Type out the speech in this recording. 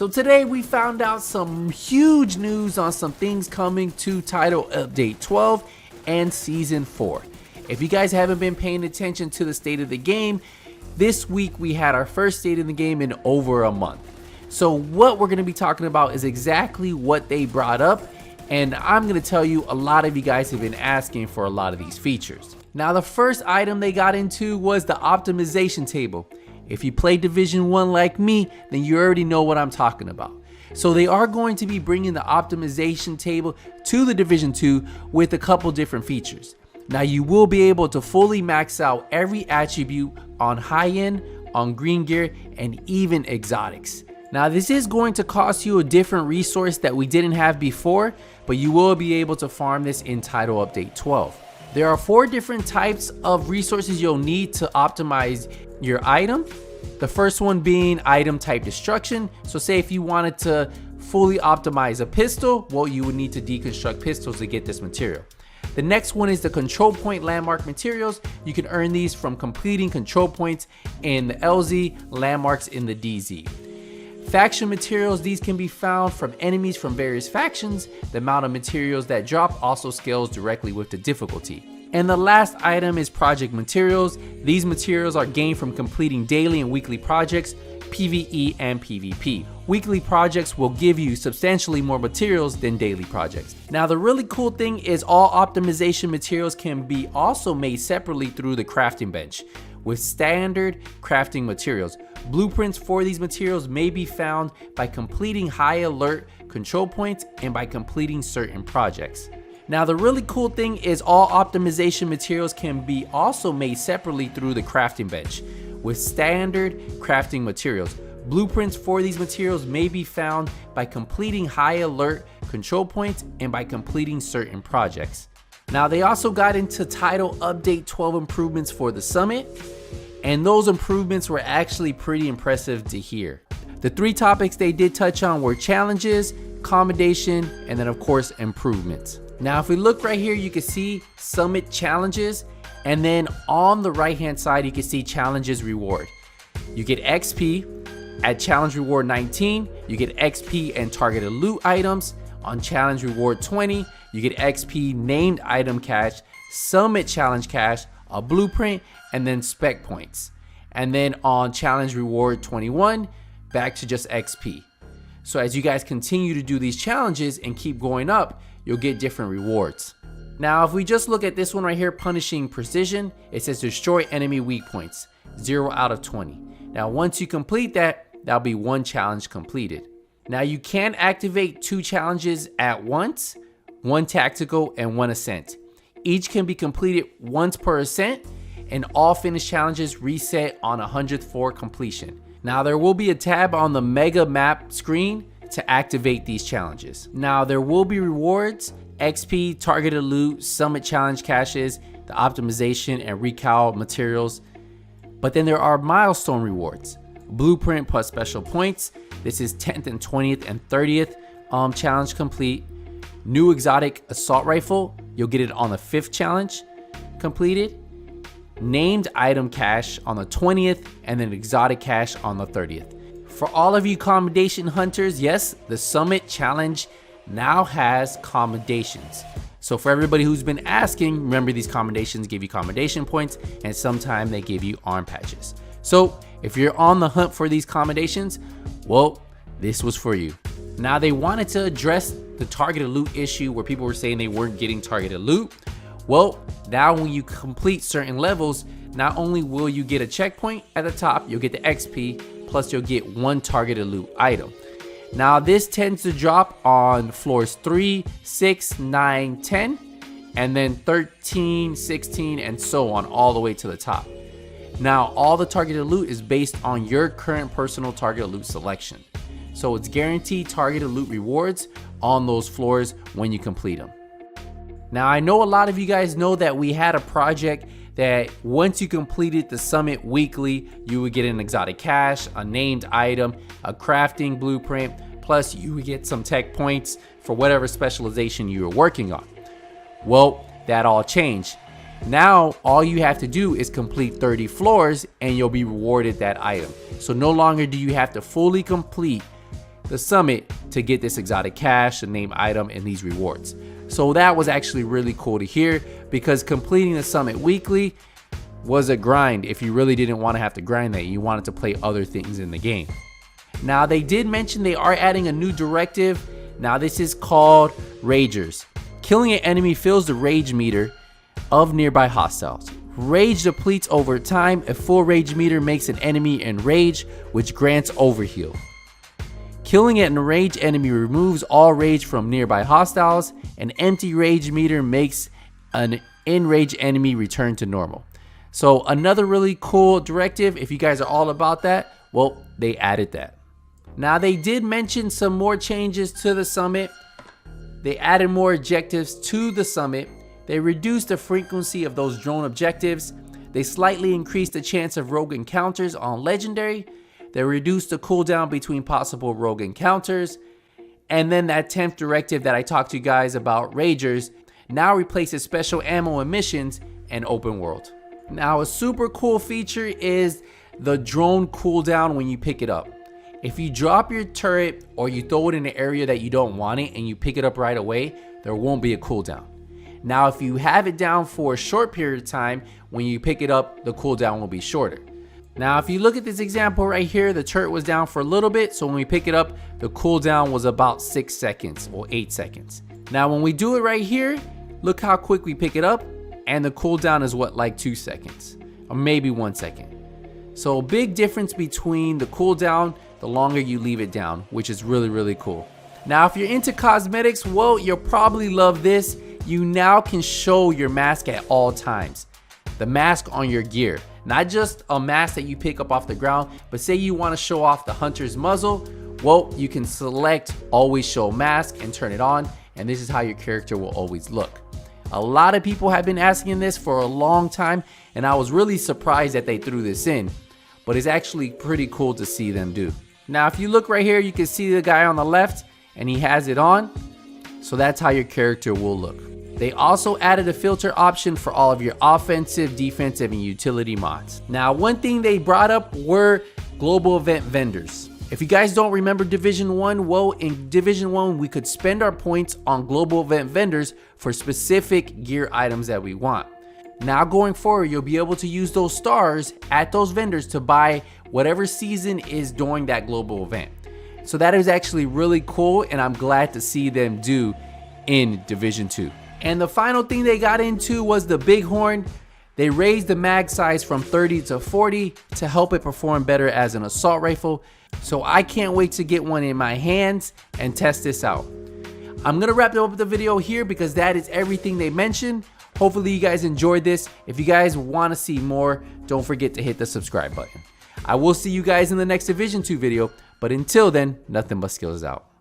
So today we found out some huge news on some things coming to Title Update 12 and Season 4. If you guys haven't been paying attention to the state of the game, this week we had our first state of the game in over a month. So what we're going to be talking about is exactly what they brought up, and I'm going to tell you a lot of you guys have been asking for a lot of these features. Now the first item they got into was the optimization table. If you play Division 1 like me, then you already know what I'm talking about. So they are going to be bringing the optimization table to the Division 2 with a couple different features. Now you will be able to fully max out every attribute on high end, on green gear, and even exotics. Now this is going to cost you a different resource that we didn't have before, but you will be able to farm this in Title Update 12. There are 4 different types of resources you'll need to optimize your item. The first one being item type destruction. So say if you wanted to fully optimize a pistol, well, you would need to deconstruct pistols to get this material. The next one is the control point landmark materials. You can earn these from completing control points in the LZ, landmarks in the DZ. Faction materials, these can be found from enemies from various factions. The amount of materials that drop also scales directly with the difficulty. And the last item is project materials. These materials are gained from completing daily and weekly projects, PvE and PvP. Weekly projects will give you substantially more materials than daily projects. Now the really cool thing is all optimization materials can be also made separately through the crafting bench with standard crafting materials. Blueprints for these materials may be found by completing high alert control points and by completing certain projects. Now the really cool thing is all optimization materials can be also made separately through the crafting bench with standard crafting materials. Blueprints for these materials may be found by completing high alert control points and by completing certain projects. Now they also got into Title Update 12 improvements for the summit, and those improvements were actually pretty impressive to hear. The 3 topics they did touch on were challenges, accommodation, and then of course improvements. Now if we look right here, you can see summit challenges, and then on the right hand side you can see challenges reward. You get XP at challenge reward 19, you get XP and targeted loot items. On challenge reward 20, you get XP named item cash, summit challenge cash, a blueprint, and then spec points. And then on challenge reward 21, back to just XP. So as you guys continue to do these challenges and keep going up, you'll get different rewards. Now if we just look at this one right here, punishing precision, it says destroy enemy weak points, 0 out of 20. Now once you complete that, that'll be 1 challenge completed. Now you can activate 2 challenges at once, 1 tactical and 1 ascent. Each can be completed once per ascent, and all finished challenges reset on 100th floor completion. Now there will be a tab on the mega map screen to activate these challenges. Now there will be rewards, XP, targeted loot, summit challenge caches, the optimization and recal materials. But then there are milestone rewards, blueprint plus special points. This is 10th and 20th and 30th challenge complete. New exotic assault rifle, you'll get it on the 5th challenge completed. Named item cache on the 20th, and then exotic cache on the 30th. For all of you accommodation hunters, yes, the summit challenge now has accommodations. So for everybody who's been asking, remember these accommodations give you accommodation points, and sometimes they give you arm patches. So if you're on the hunt for these accommodations, well, this was for you. Now they wanted to address the targeted loot issue where people were saying they weren't getting targeted loot. Well, now when you complete certain levels, not only will you get a checkpoint at the top, you'll get the XP, plus you'll get 1 targeted loot item. Now this tends to drop on floors 3, 6, 9, 10, and then 13, 16, and so on all the way to the top. Now all the targeted loot is based on your current personal targeted loot selection. So it's guaranteed targeted loot rewards on those floors when you complete them. Now I know a lot of you guys know that we had a project that once you completed the summit weekly, you would get an exotic cache, a named item, a crafting blueprint, plus you would get some tech points for whatever specialization you were working on. Well, that all changed. Now all you have to do is complete 30 floors and you'll be rewarded that item. So no longer do you have to fully complete the summit to get this exotic cash, a name item, and these rewards. So that was actually really cool to hear, because completing the summit weekly was a grind if you really didn't want to have to grind that. You wanted to play other things in the game. Now, they did mention they are adding a new directive. Now, this is called Ragers. Killing an enemy fills the rage meter of nearby hostiles. Rage depletes over time. A full rage meter makes an enemy enraged, which grants overheal. Killing an enraged enemy removes all rage from nearby hostiles. An empty rage meter makes an enraged enemy return to normal. So another really cool directive. If you guys are all about that, well, they added that. Now, they did mention some more changes to the summit. They added more objectives to the summit. They reduced the frequency of those drone objectives. They slightly increased the chance of rogue encounters on legendary. They reduced the cooldown between possible rogue encounters. And then that 10th directive that I talked to you guys about, Ragers, now replaces special ammo and missions and open world. Now, a super cool feature is the drone cooldown when you pick it up. If you drop your turret or you throw it in an area that you don't want it and you pick it up right away, there won't be a cooldown. Now, if you have it down for a short period of time, when you pick it up, the cooldown will be shorter. Now, if you look at this example right here, the turret was down for a little bit, so when we pick it up, the cooldown was about 6 seconds or 8 seconds. Now, when we do it right here, look how quick we pick it up, and the cooldown is what, like 2 seconds or maybe 1 second. So a big difference between the cooldown, the longer you leave it down, which is really, really cool. Now, if you're into cosmetics, well, you'll probably love this. You now can show your mask at all times. The mask on your gear, not just a mask that you pick up off the ground, but say you want to show off the hunter's muzzle. Well, you can select always show mask and turn it on, and this is how your character will always look. A lot of people have been asking this for a long time, and I was really surprised that they threw this in, but it's actually pretty cool to see them do. Now, if you look right here, you can see the guy on the left, and he has it on. So that's how your character will look. They also added a filter option for all of your offensive, defensive, and utility mods. Now, one thing they brought up were global event vendors. If you guys don't remember Division 1, well, in Division 1, we could spend our points on global event vendors for specific gear items that we want. Now, going forward, you'll be able to use those stars at those vendors to buy whatever season is during that global event. So that is actually really cool, and I'm glad to see them do in Division 2. And the final thing they got into was the Bighorn. They raised the mag size from 30 to 40 to help it perform better as an assault rifle. So I can't wait to get one in my hands and test this out. I'm gonna wrap up the video here because that is everything they mentioned. Hopefully you guys enjoyed this. If you guys want to see more, don't forget to hit the subscribe button. I will see you guys in the next Division 2 video, but until then, nothing but skills out.